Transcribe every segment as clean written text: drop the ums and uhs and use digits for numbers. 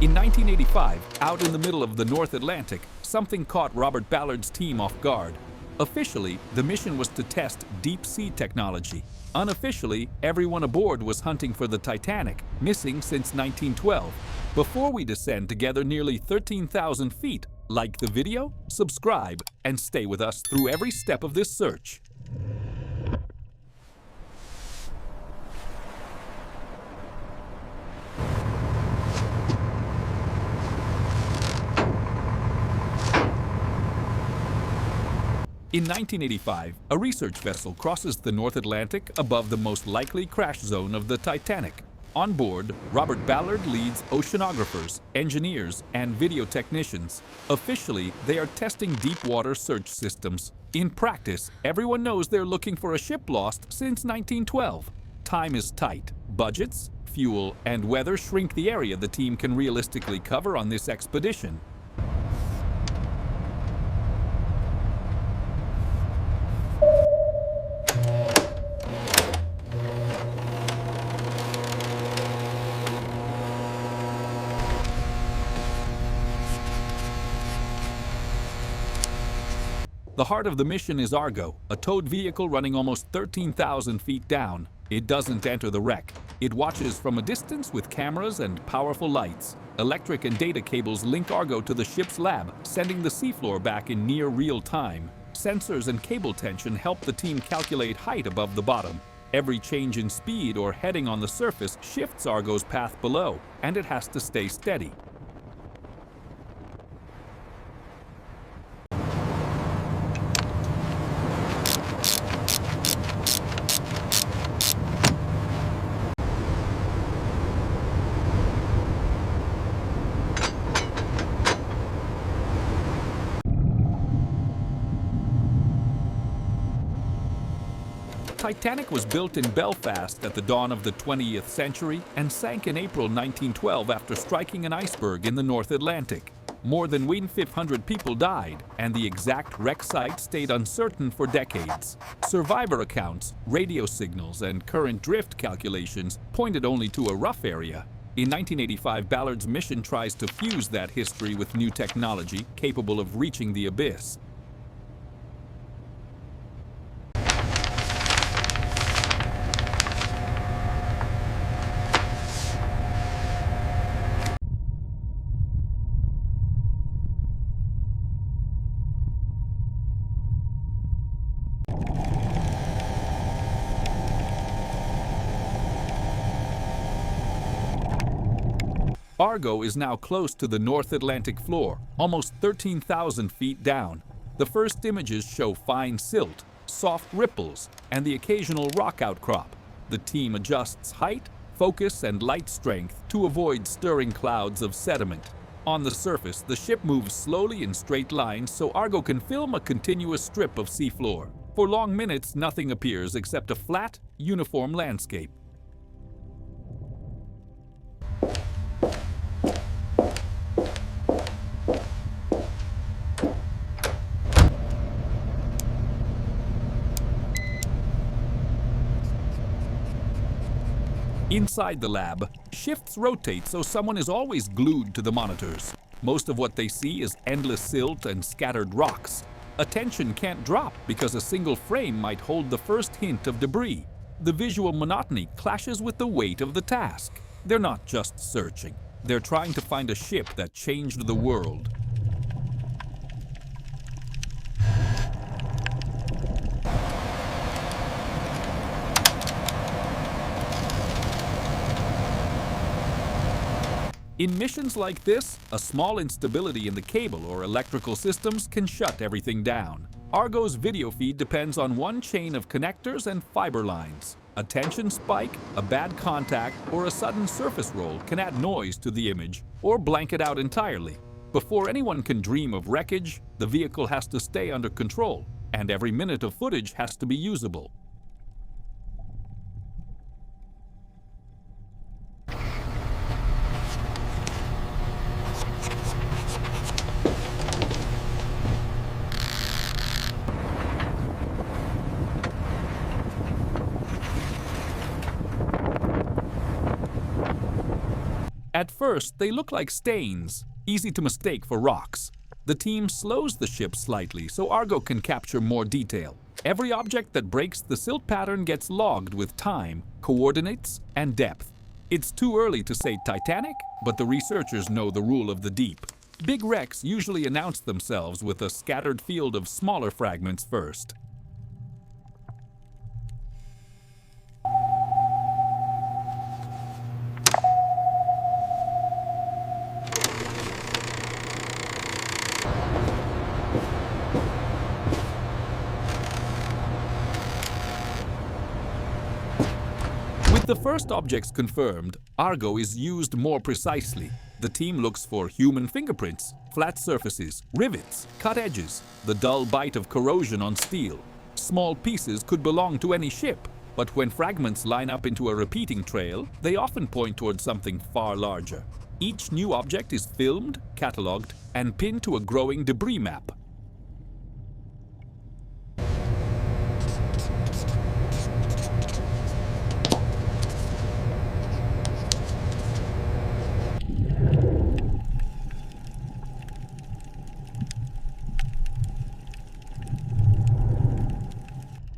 In 1985, out in the middle of the North Atlantic, something caught Robert Ballard's team off guard. Officially, the mission was to test deep-sea technology. Unofficially, everyone aboard was hunting for the Titanic, missing since 1912. Before we descend together nearly 13,000 feet, like the video, subscribe, and stay with us through every step of this search. In 1985, a research vessel crosses the North Atlantic above the most likely crash zone of the Titanic. On board, Robert Ballard leads oceanographers, engineers, and video technicians. Officially, they are testing deep-water search systems. In practice, everyone knows they're looking for a ship lost since 1912. Time is tight. Budgets, fuel, and weather shrink the area the team can realistically cover on this expedition. The heart of the mission is Argo, a towed vehicle running almost 13,000 feet down. It doesn't enter the wreck. It watches from a distance with cameras and powerful lights. Electric and data cables link Argo to the ship's lab, sending the seafloor back in near real time. Sensors and cable tension help the team calculate height above the bottom. Every change in speed or heading on the surface shifts Argo's path below, and it has to stay steady. Titanic was built in Belfast at the dawn of the 20th century and sank in April 1912 after striking an iceberg in the North Atlantic. More than 1,500 people died, and the exact wreck site stayed uncertain for decades. Survivor accounts, radio signals, and current drift calculations pointed only to a rough area. In 1985, Ballard's mission tries to fuse that history with new technology capable of reaching the abyss. Argo is now close to the North Atlantic floor, almost 13,000 feet down. The first images show fine silt, soft ripples, and the occasional rock outcrop. The team adjusts height, focus, and light strength to avoid stirring clouds of sediment. On the surface, the ship moves slowly in straight lines so Argo can film a continuous strip of seafloor. For long minutes, nothing appears except a flat, uniform landscape. Inside the lab, shifts rotate so someone is always glued to the monitors. Most of what they see is endless silt and scattered rocks. Attention can't drop because a single frame might hold the first hint of debris. The visual monotony clashes with the weight of the task. They're not just searching. They're trying to find a ship that changed the world. In missions like this, a small instability in the cable or electrical systems can shut everything down. Argo's video feed depends on one chain of connectors and fiber lines. A tension spike, a bad contact, or a sudden surface roll can add noise to the image or blank it out entirely. Before anyone can dream of wreckage, the vehicle has to stay under control, and every minute of footage has to be usable. At first, they look like stains, easy to mistake for rocks. The team slows the ship slightly so Argo can capture more detail. Every object that breaks the silt pattern gets logged with time, coordinates, and depth. It's too early to say Titanic, but the researchers know the rule of the deep. Big wrecks usually announce themselves with a scattered field of smaller fragments first. With the first objects confirmed, Argo is used more precisely. The team looks for human fingerprints, flat surfaces, rivets, cut edges, the dull bite of corrosion on steel. Small pieces could belong to any ship, but when fragments line up into a repeating trail, they often point towards something far larger. Each new object is filmed, catalogued, and pinned to a growing debris map.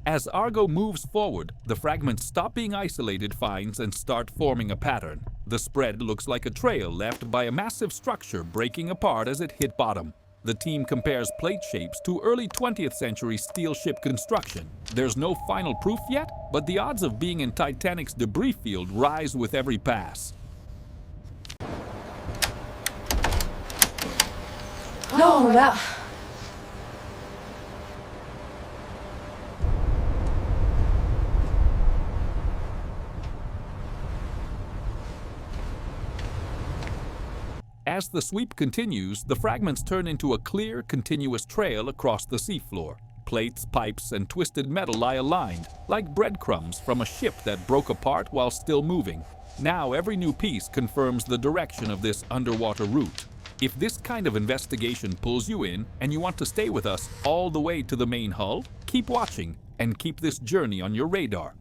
As Argo moves forward, the fragments stop being isolated finds and start forming a pattern. The spread looks like a trail left by a massive structure breaking apart as it hit bottom. The team compares plate shapes to early 20th century steel ship construction. There's no final proof yet, but the odds of being in Titanic's debris field rise with every pass. Oh, that... As the sweep continues, the fragments turn into a clear, continuous trail across the seafloor. Plates, pipes, and twisted metal lie aligned, like breadcrumbs from a ship that broke apart while still moving. Now every new piece confirms the direction of this underwater route. If this kind of investigation pulls you in and you want to stay with us all the way to the main hull, keep watching and keep this journey on your radar.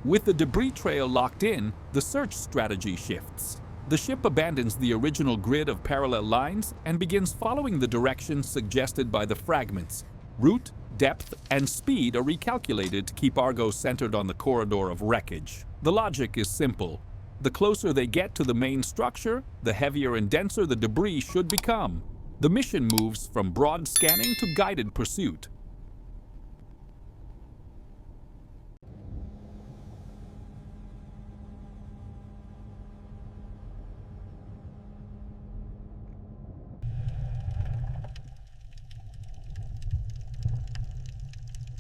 With the debris trail locked in, the search strategy shifts. The ship abandons the original grid of parallel lines and begins following the directions suggested by the fragments. Route, depth, and speed are recalculated to keep Argo centered on the corridor of wreckage. The logic is simple. The closer they get to the main structure, the heavier and denser the debris should become. The mission moves from broad scanning to guided pursuit.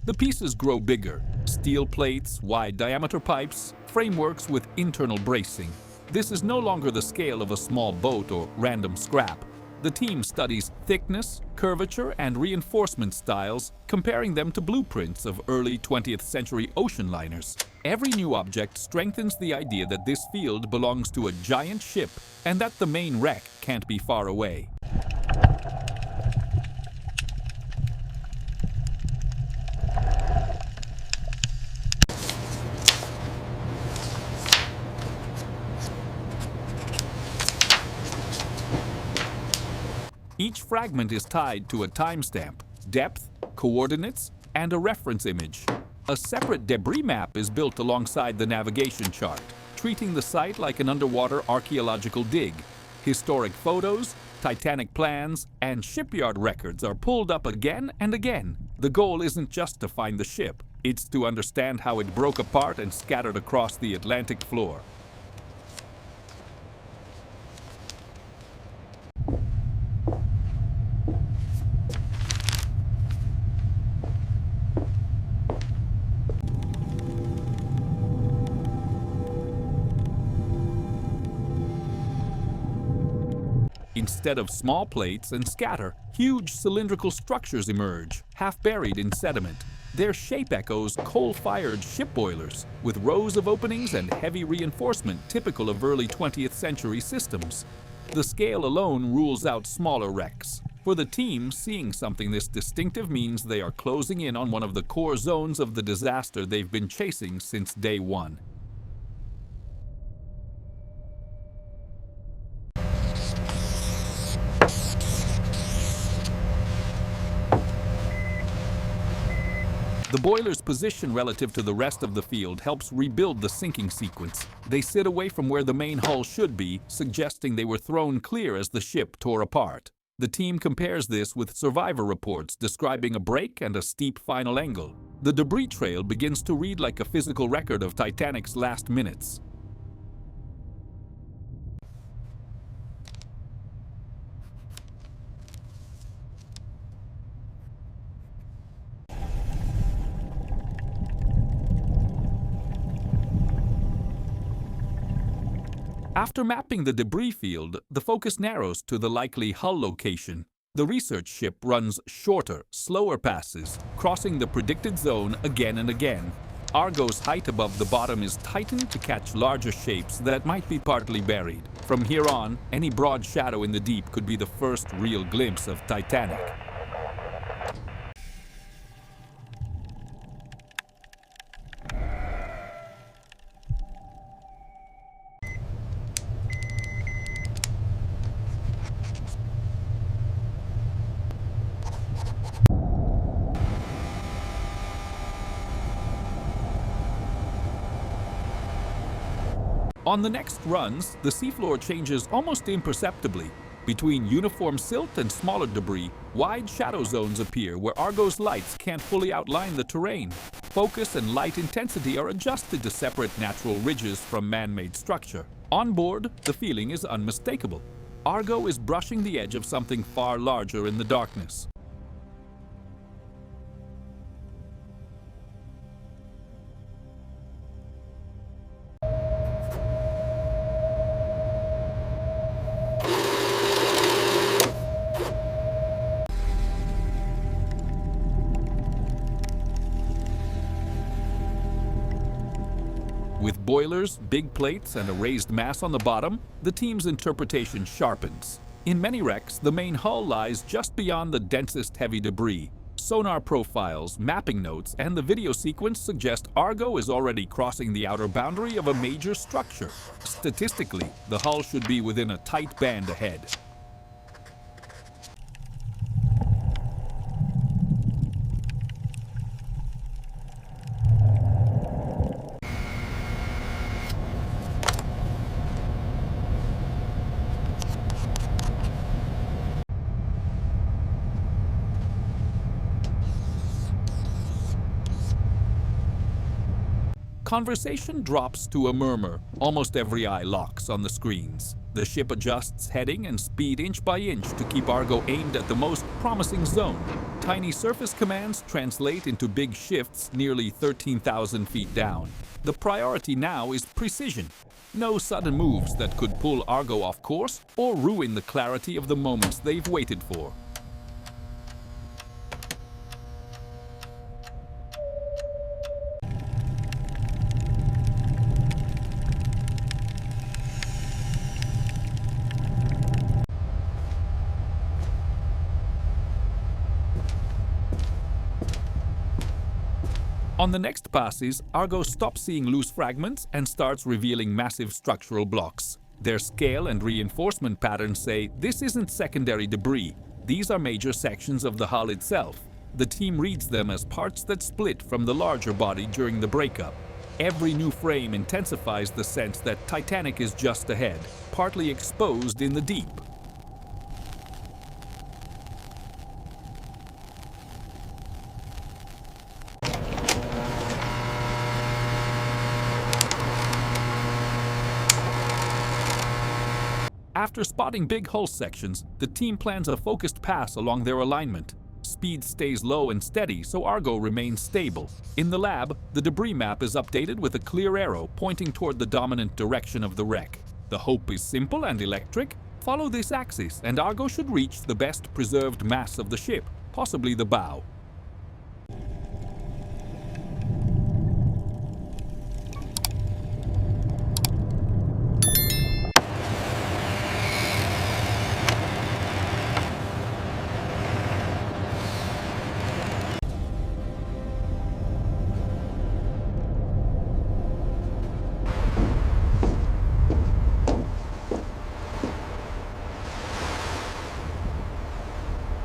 The pieces grow bigger. Steel plates, wide diameter pipes, frameworks with internal bracing. This is no longer the scale of a small boat or random scrap. The team studies thickness, curvature, and reinforcement styles, comparing them to blueprints of early 20th century ocean liners. Every new object strengthens the idea that this field belongs to a giant ship and that the main wreck can't be far away. Each fragment is tied to a timestamp, depth, coordinates, and a reference image. A separate debris map is built alongside the navigation chart, treating the site like an underwater archaeological dig. Historic photos, Titanic plans, and shipyard records are pulled up again and again. The goal isn't just to find the ship, it's to understand how it broke apart and scattered across the Atlantic floor. Instead of small plates and scatter, huge cylindrical structures emerge, half buried in sediment. Their shape echoes coal-fired ship boilers, with rows of openings and heavy reinforcement typical of early 20th century systems. The scale alone rules out smaller wrecks. For the team, seeing something this distinctive means they are closing in on one of the core zones of the disaster they've been chasing since day one. The boiler's position relative to the rest of the field helps rebuild the sinking sequence. They sit away from where the main hull should be, suggesting they were thrown clear as the ship tore apart. The team compares this with survivor reports describing a break and a steep final angle. The debris trail begins to read like a physical record of Titanic's last minutes. After mapping the debris field, the focus narrows to the likely hull location. The research ship runs shorter, slower passes, crossing the predicted zone again and again. Argo's height above the bottom is tightened to catch larger shapes that might be partly buried. From here on, any broad shadow in the deep could be the first real glimpse of Titanic. On the next runs, the seafloor changes almost imperceptibly. Between uniform silt and smaller debris, wide shadow zones appear where Argo's lights can't fully outline the terrain. Focus and light intensity are adjusted to separate natural ridges from man-made structure. On board, the feeling is unmistakable. Argo is brushing the edge of something far larger in the darkness. With boilers, big plates, and a raised mass on the bottom, the team's interpretation sharpens. In many wrecks, the main hull lies just beyond the densest heavy debris. Sonar profiles, mapping notes, and the video sequence suggest Argo is already crossing the outer boundary of a major structure. Statistically, the hull should be within a tight band ahead. Conversation drops to a murmur. Almost every eye locks on the screens. The ship adjusts heading and speed inch by inch to keep Argo aimed at the most promising zone. Tiny surface commands translate into big shifts nearly 13,000 feet down. The priority now is precision. No sudden moves that could pull Argo off course or ruin the clarity of the moments they've waited for. On the next passes, Argo stops seeing loose fragments and starts revealing massive structural blocks. Their scale and reinforcement patterns say this isn't secondary debris. These are major sections of the hull itself. The team reads them as parts that split from the larger body during the breakup. Every new frame intensifies the sense that Titanic is just ahead, partly exposed in the deep. After spotting big hull sections, the team plans a focused pass along their alignment. Speed stays low and steady, so Argo remains stable. In the lab, the debris map is updated with a clear arrow pointing toward the dominant direction of the wreck. The hope is simple and electric. Follow this axis, and Argo should reach the best preserved mass of the ship, possibly the bow.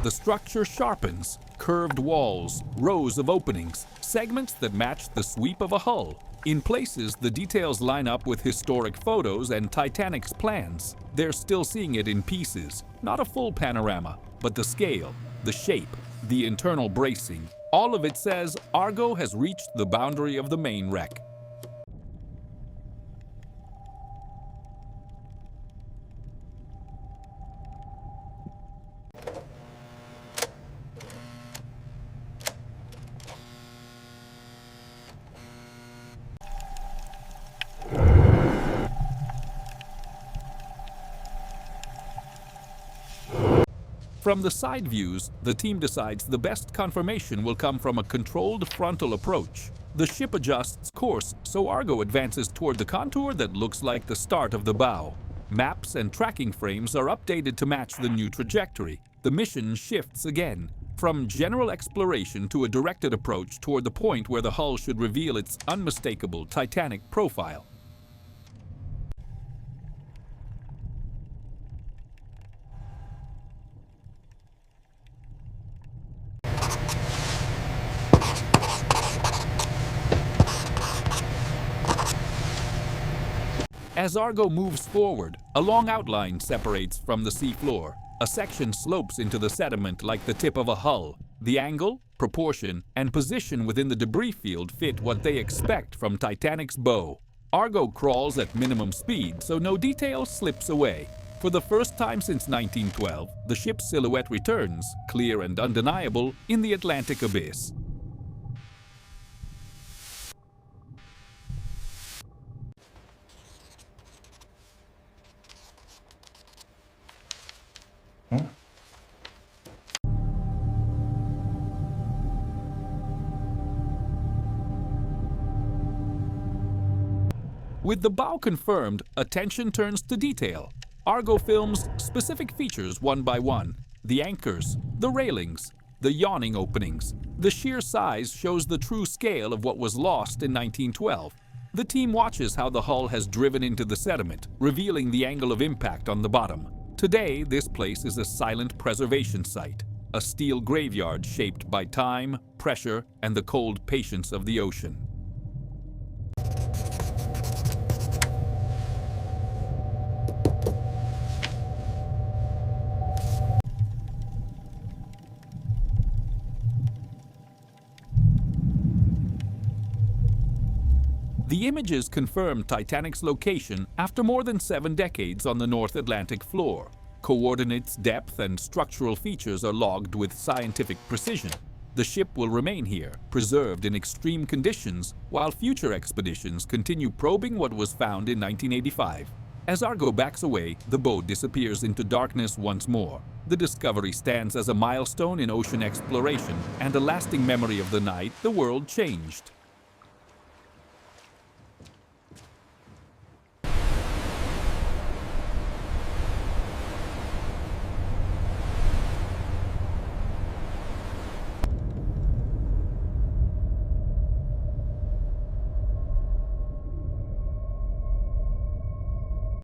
The structure sharpens, curved walls, rows of openings, segments that match the sweep of a hull. In places, the details line up with historic photos and Titanic's plans. They're still seeing it in pieces, not a full panorama, but the scale, the shape, the internal bracing. All of it says Argo has reached the boundary of the main wreck. From the side views, the team decides the best confirmation will come from a controlled frontal approach. The ship adjusts course, so Argo advances toward the contour that looks like the start of the bow. Maps and tracking frames are updated to match the new trajectory. The mission shifts again, from general exploration to a directed approach toward the point where the hull should reveal its unmistakable Titanic profile. As Argo moves forward, a long outline separates from the seafloor. A section slopes into the sediment like the tip of a hull. The angle, proportion, and position within the debris field fit what they expect from Titanic's bow. Argo crawls at minimum speed, so no detail slips away. For the first time since 1912, the ship's silhouette returns, clear and undeniable, in the Atlantic abyss. With the bow confirmed, attention turns to detail. Argo films specific features one by one. The anchors, the railings, the yawning openings. The sheer size shows the true scale of what was lost in 1912. The team watches how the hull has driven into the sediment, revealing the angle of impact on the bottom. Today, this place is a silent preservation site, a steel graveyard shaped by time, pressure, and the cold patience of the ocean. The images confirm Titanic's location after more than 7 decades on the North Atlantic floor. Coordinates, depth, and structural features are logged with scientific precision. The ship will remain here, preserved in extreme conditions, while future expeditions continue probing what was found in 1985. As Argo backs away, the boat disappears into darkness once more. The discovery stands as a milestone in ocean exploration and a lasting memory of the night the world changed.